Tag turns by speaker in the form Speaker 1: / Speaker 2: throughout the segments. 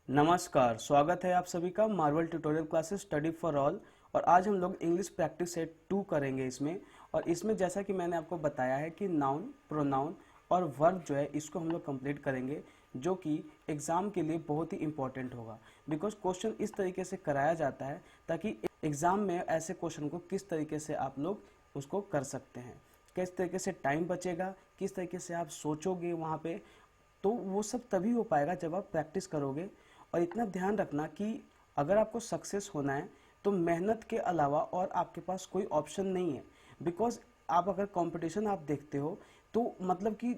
Speaker 1: नमस्कार, स्वागत है आप सभी का Marvel tutorial classes study for all. और आज हम लोग इंग्लिश प्रैक्टिस सेट 2 करेंगे इसमें। और इसमें जैसा कि मैंने आपको बताया है कि नाउन, प्रोनाउन और वर्ब जो है इसको हम लोग कंप्लीट करेंगे, जो कि एग्जाम के लिए बहुत ही इंपॉर्टेंट होगा। बिकॉज क्वेश्चन इस तरीके से कराया जाता है ताकि एग्जाम में ऐसे क्वेश्चन को किस तरीके से आप लोग उसको कर सकते हैं, किस तरीके से टाइम बचेगा, किस तरीके से आप सोचोगे वहाँ पे, तो वो सब तभी हो पाएगा जब आप प्रैक्टिस करोगे। और इतना ध्यान रखना कि अगर आपको सक्सेस होना है तो मेहनत के अलावा और आपके पास कोई ऑप्शन नहीं है। बिकॉज आप अगर कंपटीशन आप देखते हो तो मतलब कि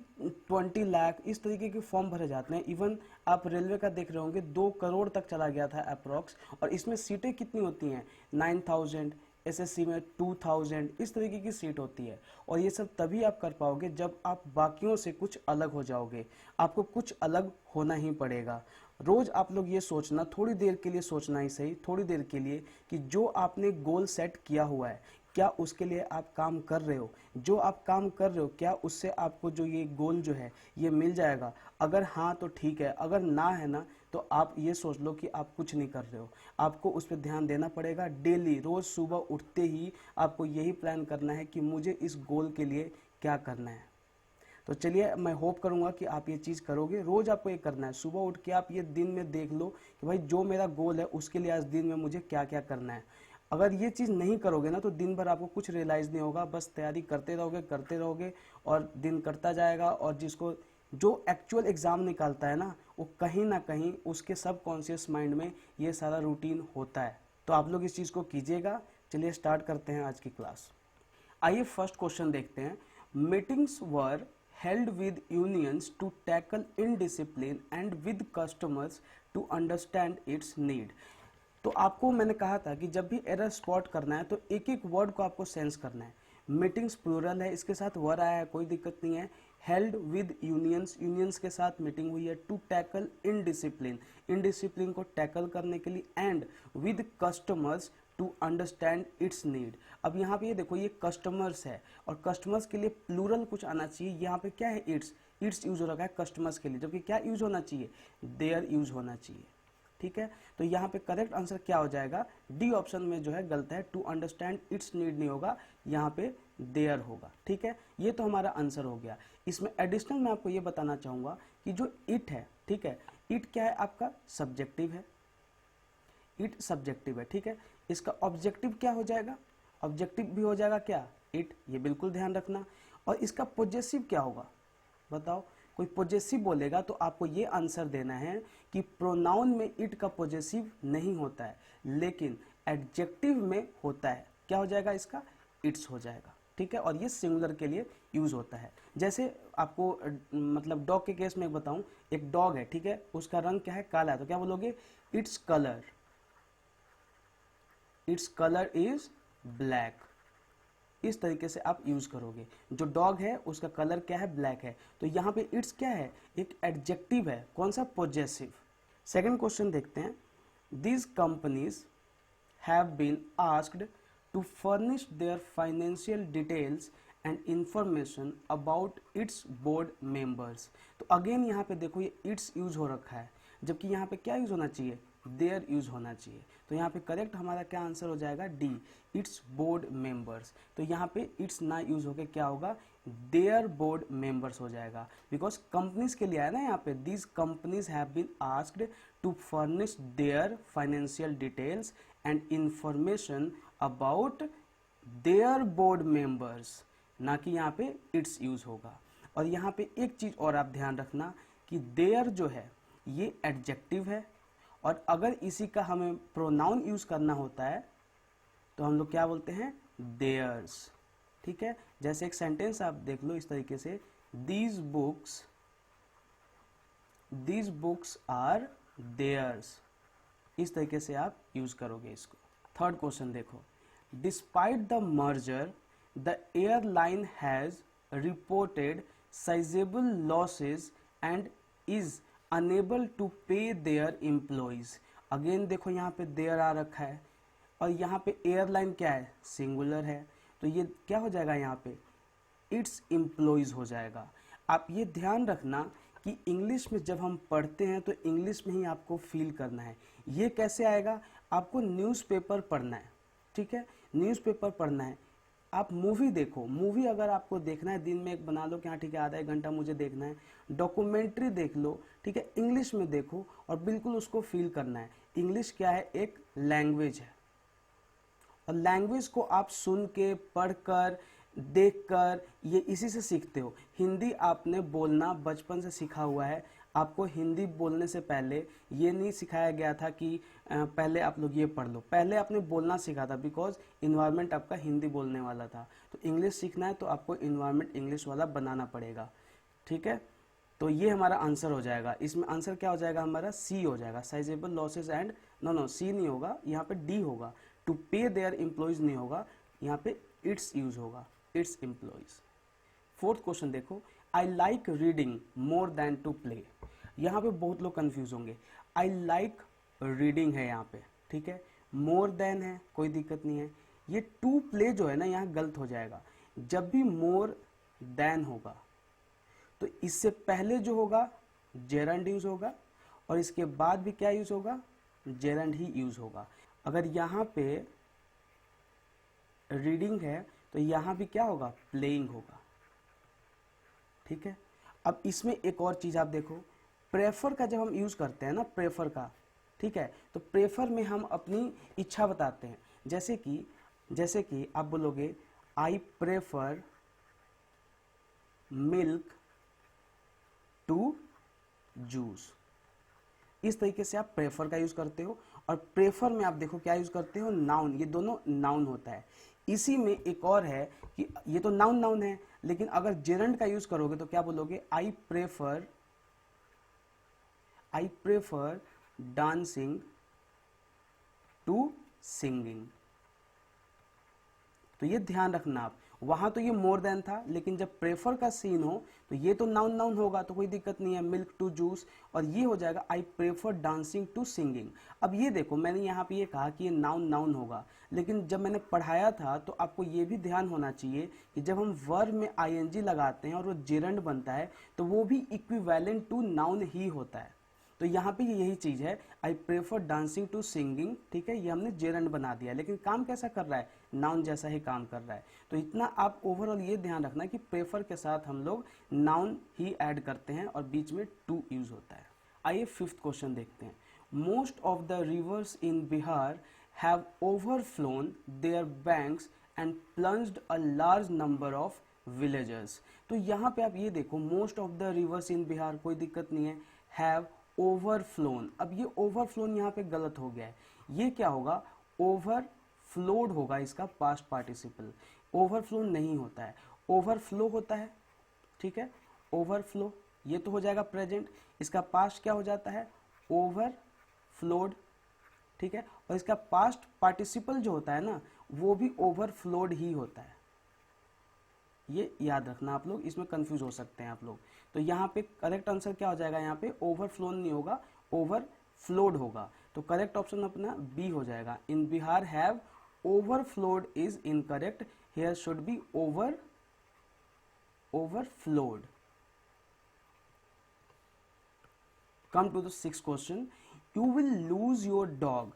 Speaker 1: 20 लाख इस तरीके के फॉर्म भरे जाते हैं। इवन आप रेलवे का देख रहे होंगे 2 करोड़ तक चला गया था अप्रॉक्स। और इसमें सीटें कितनी होती हैं, 9000, एसएससी में 2000, इस तरीके की सीट होती है। और ये सब तभी आप कर पाओगे जब आप बाकियों से कुछ अलग हो जाओगे। आपको कुछ अलग होना ही पड़ेगा। रोज आप लोग ये सोचना, थोड़ी देर के लिए सोचना ही सही, थोड़ी देर के लिए, कि जो आपने गोल सेट किया हुआ है क्या उसके लिए आप काम कर रहे हो। जो आप काम कर रहे हो क्या उससे आपको जो ये गोल जो है ये मिल जाएगा। अगर हाँ तो ठीक है, अगर ना है ना तो आप ये सोच लो कि आप कुछ नहीं कर रहे हो। आपको उस पर ध्यान देना पड़ेगा। डेली रोज सुबह उठते ही आपको यही प्लान करना है कि मुझे इस गोल के लिए क्या करना है। तो चलिए, मैं होप करूंगा कि आप ये चीज़ करोगे। रोज आपको ये करना है। सुबह उठ के आप ये दिन में देख लो कि भाई जो मेरा गोल है उसके लिए आज दिन में मुझे क्या क्या करना है। अगर ये चीज़ नहीं करोगे ना तो दिन भर आपको कुछ रियलाइज़ नहीं होगा, बस तैयारी करते रहोगे और दिन करता जाएगा। और जिसको जो एक्चुअल एग्ज़ाम निकालता है ना वो कहीं ना कहीं उसके सबकॉन्शियस माइंड में ये सारा रूटीन होता है। तो आप लोग इस चीज़ को कीजिएगा। चलिए स्टार्ट करते हैं आज की क्लास। आइए फर्स्ट क्वेश्चन देखते हैं। Meetings were held with unions to tackle indiscipline and with customers to understand its need। तो आपको मैंने कहा था कि जब भी एरर स्पॉट करना है तो एक एक वर्ड को आपको सेंस करना है। मीटिंग्स प्लूरल है, इसके साथ वर आया है, कोई दिक्कत नहीं है। हेल्ड विद यूनियंस, यूनियंस के साथ मीटिंग हुई है। टू टैकल इनडिसिप्लिन, इनडिसिप्लिन को टैकल करने के लिए। And with customers to understand its need. अब यहाँ पे ये देखो, ये कस्टमर्स है और कस्टमर्स के लिए प्लूरल कुछ आना चाहिए। यहाँ पे क्या है, इट्स यूज हो रखा है कस्टमर्स के लिए, जबकि क्या यूज होना चाहिए, देयर यूज होना चाहिए। ठीक है, तो यहाँ पे करेक्ट आंसर क्या हो जाएगा, डी ऑप्शन में जो है गलत है। टू अंडरस्टैंड इट्स नीड नहीं होगा, यहाँ पे देयर होगा। ठीक है, ये तो हमारा आंसर हो गया। इसमें एडिशनल मैं आपको ये बताना चाहूंगा कि जो इट है, ठीक है, इट क्या है, आपका सब्जेक्टिव है। इट सब्जेक्टिव है, ठीक है। इसका ऑब्जेक्टिव क्या हो जाएगा, ऑब्जेक्टिव भी हो जाएगा क्या, इट, ये बिल्कुल ध्यान रखना। और इसका पोजेसिव क्या होगा, बताओ। कोई पोजेसिव बोलेगा तो आपको ये आंसर देना है कि प्रोनाउन में इट का पोजेसिव नहीं होता है, लेकिन एडजेक्टिव में होता है। क्या हो जाएगा इसका, इट्स हो जाएगा। ठीक है, और ये सिंगुलर के लिए यूज होता है। जैसे आपको मतलब डॉग के केस में बताऊं, एक डॉग है, ठीक है, उसका रंग क्या है, काला है, तो क्या बोलोगे, its colour, its colour is black. इस तरीके से आप यूज करोगे। जो डॉग है उसका कलर क्या है, ब्लैक है, तो यहाँ पे इट्स क्या है, एक एडजेक्टिव है, कौन सा, पोजेसिव। सेकंड क्वेश्चन देखते हैं। These companies have been asked to furnish their financial details and information about its board members. तो अगेन यहाँ पे देखो ये इट्स यूज हो रखा है, जबकि यहाँ पे क्या यूज होना चाहिए, देयर यूज होना चाहिए। तो यहाँ पे करेक्ट हमारा क्या आंसर हो जाएगा, डी, इट्स बोर्ड मेंबर्स। तो यहाँ पे इट्स ना यूज होके क्या होगा, देयर बोर्ड मेंबर्स हो जाएगा। बिकॉज कंपनीज के लिए आया ना यहाँ पे, these companies have been asked to furnish their financial details and information about their board members, ना कि यहाँ पे इट्स यूज होगा। और यहाँ पे एक चीज और आप ध्यान रखना कि देयर जो है ये एडजेक्टिव है, और अगर इसी का हमें प्रोनाउन यूज करना होता है तो हम लोग क्या बोलते हैं, देयर्स। ठीक है, जैसे एक सेंटेंस आप देख लो इस तरीके से, दीज बुक्स आर देयर्स। इस तरीके से आप यूज करोगे इसको। थर्ड क्वेश्चन देखो। Despite the merger the airline has reported sizeable losses and is unable to pay their employees. Again देखो यहाँ पे देयर आ रखा है और यहाँ पे एयरलाइन क्या है, सिंगुलर है, तो ये क्या हो जाएगा, यहाँ पे इट्स एम्प्लॉइज हो जाएगा। आप ये ध्यान रखना कि इंग्लिश में जब हम पढ़ते हैं तो इंग्लिश में ही आपको फील करना है। ये कैसे आएगा? आपको न्यूज़पेपर पढ़ना है, ठीक है, न्यूज़पेपर पढ़ना है। आप मूवी देखो, मूवी अगर आपको देखना है दिन में एक बना लो कि हाँ ठीक है आधा एक घंटा मुझे देखना है। डॉक्यूमेंट्री देख लो, ठीक है, इंग्लिश में देखो और बिल्कुल उसको फील करना है। इंग्लिश क्या है? एक लैंग्वेज है, और लैंग्वेज को आप सुन के, पढ़ कर, देख कर, ये इसी से सीखते हो। हिंदी आपने बोलना बचपन से सीखा हुआ है। आपको हिंदी बोलने से पहले ये नहीं सिखाया गया था कि पहले आप लोग ये पढ़ लो। पहले आपने बोलना सीखा था, बिकॉज इन्वायरमेंट आपका हिंदी बोलने वाला था। तो इंग्लिश सीखना है तो आपको इन्वायरमेंट इंग्लिश वाला बनाना पड़ेगा, ठीक है। तो ये हमारा आंसर हो जाएगा। इसमें आंसर क्या हो जाएगा हमारा? सी हो जाएगा, साइजेबल लॉसेज एंड, नो सी नहीं होगा, यहाँ पे डी होगा। टू पे देयर एम्प्लॉयज नहीं होगा, यहाँ पे इट्स यूज होगा, इट्स एम्प्लॉयज। फोर्थ क्वेश्चन देखो, I like reading more than to play. यहाँ पे बहुत लोग कंफ्यूज होंगे। आई लाइक रीडिंग है यहाँ पे, ठीक है, मोर देन है, कोई दिक्कत नहीं है। ये टू प्ले जो है ना, यहाँ गलत हो जाएगा। जब भी मोर देन होगा तो इससे पहले जो होगा जेरंड यूज होगा, और इसके बाद भी क्या यूज होगा? जेरंड ही यूज होगा। अगर यहाँ पे रीडिंग है तो यहाँ भी क्या होगा? प्लेइंग होगा, ठीक है। अब इसमें एक और चीज आप देखो, प्रेफर का जब हम यूज करते हैं ना, प्रेफर का, ठीक है, तो प्रेफर में हम अपनी इच्छा बताते हैं। जैसे कि आप बोलोगे I prefer milk to juice. इस तरीके से आप प्रेफर का यूज करते हो। और प्रेफर में आप देखो क्या यूज करते हो? नाउन। ये दोनों नाउन होता है। इसी में एक और है कि ये तो नाउन है, लेकिन अगर जेरंड का यूज करोगे तो क्या बोलोगे? I prefer dancing to singing. तो ये ध्यान रखना आप, वहां तो ये मोर देन था, लेकिन जब प्रेफर का सीन हो तो ये तो नाउन होगा, तो कोई दिक्कत नहीं है, मिल्क टू जूस, और ये हो जाएगा I prefer dancing to singing. अब ये देखो, मैंने यहाँ पे ये कहा कि ये नाउन होगा, लेकिन जब मैंने पढ़ाया था तो आपको ये भी ध्यान होना चाहिए कि जब हम वर्ब में आईएनजी लगाते हैं और वो जेरंड बनता है तो वो भी इक्विवेलेंट टू नाउन ही होता है। तो यहाँ पे यही चीज है, I prefer dancing to singing, ठीक है, ये हमने जेरंड बना दिया, लेकिन काम कैसा कर रहा है? नाउन जैसा ही काम कर रहा है। तो इतना आप ओवरऑल ये ध्यान रखना कि प्रेफर के साथ हम लोग नाउन ही ऐड करते हैं और बीच में टू यूज होता है। आइए फिफ्थ क्वेश्चन देखते हैं। Most of the rivers in Bihar have overflown their banks and plunged a large number of villagers. तो यहाँ पे आप ये देखो, most of the rivers in Bihar, कोई दिक्कत नहीं है, हैव ओवरफ्लोन। अब ये ओवरफ्लोन यहाँ पे गलत हो गया है। ये क्या होगा? ओवरफ्लोड होगा, इसका पास्ट पार्टिसिपल। ओवरफ्लो नहीं होता है, ओवरफ्लो होता है, ठीक है, ओवरफ्लो। ये तो हो जाएगा प्रेजेंट, इसका पास्ट क्या हो जाता है? ओवरफ्लोड, ठीक है, और इसका पास्ट पार्टिसिपल जो होता है ना, वो भी ओवरफ्लोड ही होता है। ये याद रखना आप लोग, इसमें कंफ्यूज हो सकते हैं आप लोग। तो यहाँ पे करेक्ट आंसर क्या हो जाएगा? यहाँ पे ओवरफ्लोन नहीं होगा, ओवरफ्लोड होगा। तो करेक्ट ऑप्शन अपना बी हो जाएगा। In Bihar have overflowed is incorrect, here should be overflowed. Come to the sixth question. You will lose your dog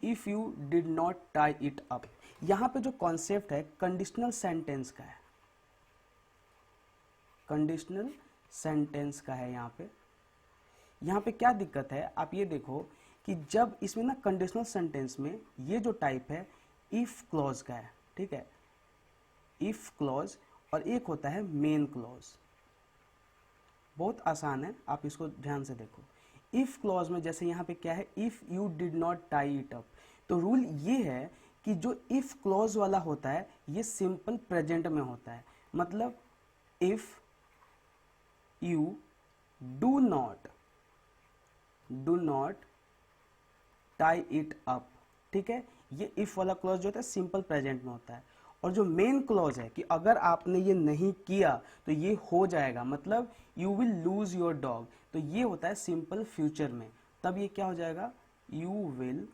Speaker 1: if you did not tie it up. यहाँ पे जो कॉन्सेप्ट है conditional sentence का है, conditional sentence का है। यहाँ पे क्या दिक्कत है? आप ये देखो कि जब इसमें ना कंडीशनल सेंटेंस में ये जो टाइप है इफ क्लॉज का है, ठीक है, इफ क्लॉज, और एक होता है मेन क्लॉज। बहुत आसान है, आप इसको ध्यान से देखो। इफ क्लॉज में जैसे यहाँ पे क्या है? If you did not tie it up. तो रूल ये है कि जो इफ क्लॉज वाला होता है ये सिंपल प्रेजेंट में होता है। मतलब if you do not tie it up, ठीक है, ये इफ वाला क्लॉज जो होता है सिंपल प्रेजेंट में होता है। और जो मेन क्लॉज है कि अगर आपने ये नहीं किया तो ये हो जाएगा, मतलब you will lose your dog, तो ये होता है सिंपल फ्यूचर में। तब ये क्या हो जाएगा? You will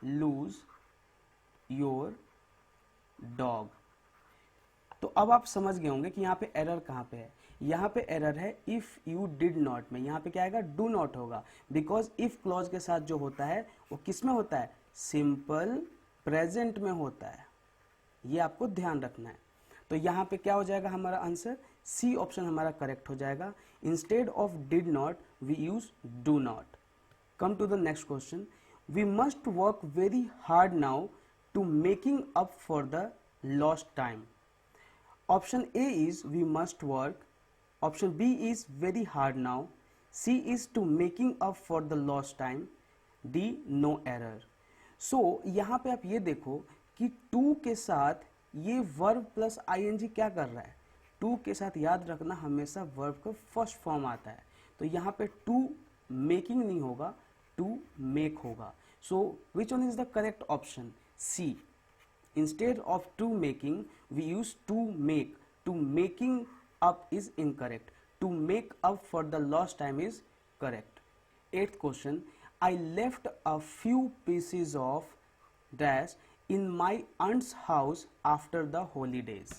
Speaker 1: lose your dog. तो अब आप समझ गए होंगे कि यहाँ पे एरर कहाँ पे है। यहाँ पे एरर है इफ यू डिड नॉट में, यहाँ पे क्या आएगा, डू नॉट होगा, बिकॉज इफ क्लॉज के साथ जो होता है वो किस में होता है, सिंपल प्रेजेंट में होता है, ये आपको ध्यान रखना है। तो यहाँ पे क्या हो जाएगा हमारा आंसर, सी ऑप्शन हमारा करेक्ट हो जाएगा। Instead of did not we use do not. Come to the next question, we must work very hard now to making up for the lost time. Option A is we must work, option B is very hard now, C is to making up for the lost time, D no error. So यहाँ पे आप ये देखो कि to के साथ ये verb plus ING क्या कर रहा है, टू के साथ याद रखना हमेशा वर्ब का फर्स्ट फॉर्म आता है, तो यहाँ पे टू मेकिंग नहीं होगा, टू मेक होगा। So which one is the correct option, C. Instead of to making we use to make, to making up is incorrect, to make up for the lost time is correct. 8th question, I left a few pieces of dash in my aunt's house after the holidays।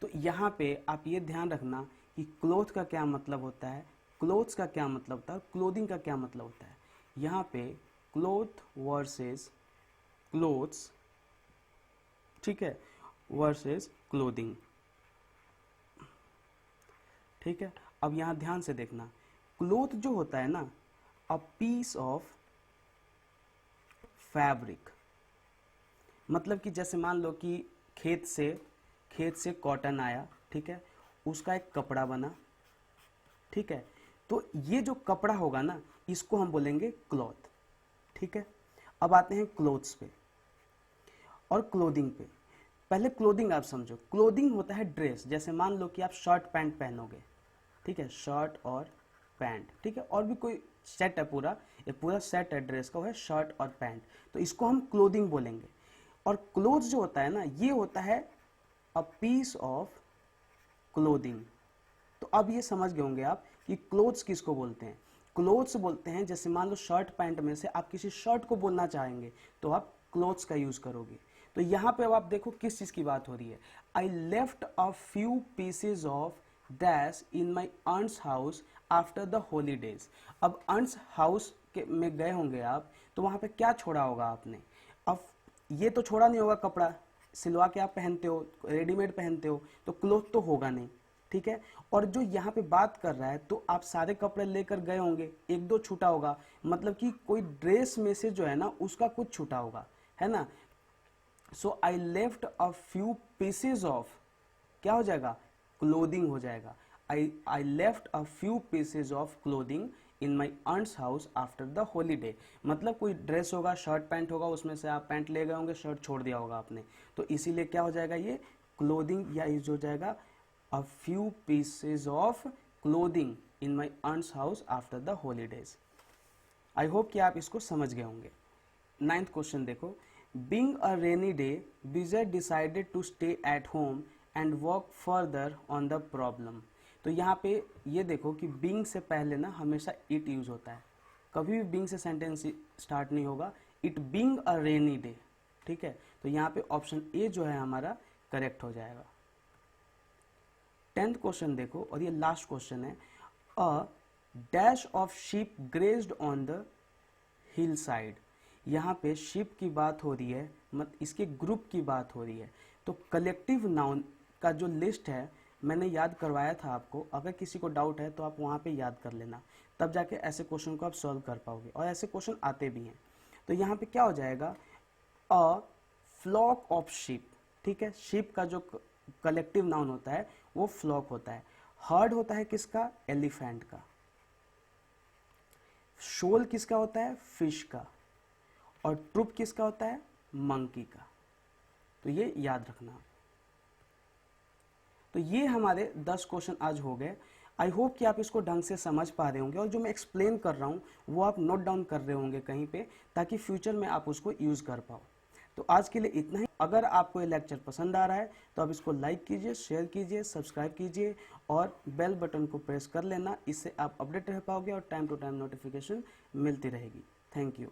Speaker 1: तो यहाँ पे आप ये ध्यान रखना कि cloth का क्या मतलब होता है, क्लोथ्स का क्या मतलब होता है, क्लोथिंग का क्या मतलब होता है। यहाँ पे क्लोथ वर्सेस क्लोथ्स, ठीक है, वर्सेस क्लोथिंग, ठीक है। अब यहाँ ध्यान से देखना, क्लोथ जो होता है ना, अ पीस ऑफ फैब्रिक, मतलब कि जैसे मान लो कि खेत से कॉटन आया, ठीक है, उसका एक कपड़ा बना, ठीक है, तो ये जो कपड़ा होगा ना इसको हम बोलेंगे क्लॉथ, ठीक है। अब आते हैं क्लोथ्स पे और क्लोथिंग पे। पहले क्लोथिंग आप समझो, क्लोथिंग होता है ड्रेस, जैसे मान लो कि आप शर्ट पैंट पहनोगे, ठीक है, शर्ट और पैंट, ठीक है, और भी कोई सेट है पूरा, ये पूरा सेट है ड्रेस का, वो है शर्ट और पैंट, तो इसको हम क्लोथिंग बोलेंगे। और क्लोथ्स जो होता है ना, ये होता है अ पीस ऑफ क्लोथिंग। तो अब ये समझ गए होंगे आप कि क्लोथ्स किसको बोलते हैं। क्लोथ्स बोलते हैं, जैसे मान लो शर्ट पैंट में से आप किसी शर्ट को बोलना चाहेंगे तो आप क्लोथ्स का यूज करोगे। तो यहाँ पे अब आप देखो किस चीज की बात हो रही है, I left a few pieces of dash in my aunt's house after the holidays. अब आंट्स हाउस के में गए होंगे आप, तो वहां पे क्या छोड़ा होगा आपने, अब ये तो छोड़ा नहीं होगा, कपड़ा सिलवा के आप पहनते हो, रेडीमेड पहनते हो, तो क्लोथ तो होगा नहीं, ठीक है। और जो यहाँ पे बात कर रहा है, तो आप सारे कपड़े लेकर गए होंगे, एक दो छूटा होगा, मतलब कि कोई ड्रेस में से जो है ना उसका कुछ छूटा होगा, है ना। So I left a few pieces of, क्या हो जाएगा, क्लोथिंग हो जाएगा। I left a few pieces of clothing in my aunt's house after the holiday, मतलब कोई ड्रेस होगा, शर्ट पैंट होगा, उसमें से आप पैंट ले गए होंगे, शर्ट छोड़ दिया होगा आपने, तो इसीलिए क्या हो जाएगा, ये क्लोथिंग या यूज हो जाएगा a few pieces of clothing in my aunt's house after the holidays. I hope कि आप इसको समझ गए होंगे। 9th क्वेश्चन देखो, being a rainy day Vijay decided to stay at home and work further on the problem. तो यहाँ पे ये देखो कि बीइंग से पहले ना हमेशा इट यूज होता है, कभी भी बीइंग से सेंटेंस स्टार्ट नहीं होगा, it being a rainy day, ठीक है। तो यहाँ पे ऑप्शन ए जो है हमारा करेक्ट हो जाएगा। 10th क्वेश्चन देखो, और ये लास्ट क्वेश्चन है, a dash of sheep grazed on the hill side. यहाँ पे शिप की बात हो रही है, मत इसके ग्रुप की बात हो रही है, तो कलेक्टिव नाउन का जो लिस्ट है मैंने याद करवाया था आपको, अगर किसी को डाउट है तो आप वहाँ पे याद कर लेना, तब जाके ऐसे क्वेश्चन को आप सॉल्व कर पाओगे, और ऐसे क्वेश्चन आते भी हैं। तो यहाँ पे क्या हो जाएगा, अ फ्लॉक ऑफ शिप, ठीक है, शिप का जो कलेक्टिव नाउन होता है वो फ्लॉक होता है। हर्ड होता है किसका, एलिफेंट का। शोल किसका होता है, फिश का। और ट्रुप किसका होता है, मंकी का। तो ये याद रखना। तो ये हमारे 10 क्वेश्चन आज हो गए। आई होप कि आप इसको ढंग से समझ पा रहे होंगे, और जो मैं एक्सप्लेन कर रहा हूँ वो आप नोट डाउन कर रहे होंगे कहीं पे, ताकि फ्यूचर में आप उसको यूज कर पाओ। तो आज के लिए इतना ही। अगर आपको ये लेक्चर पसंद आ रहा है तो आप इसको लाइक कीजिए, शेयर कीजिए, सब्सक्राइब कीजिए और बेल बटन को प्रेस कर लेना, इससे आप अपडेट रह पाओगे और टाइम टू टाइम नोटिफिकेशन मिलती रहेगी। Thank you.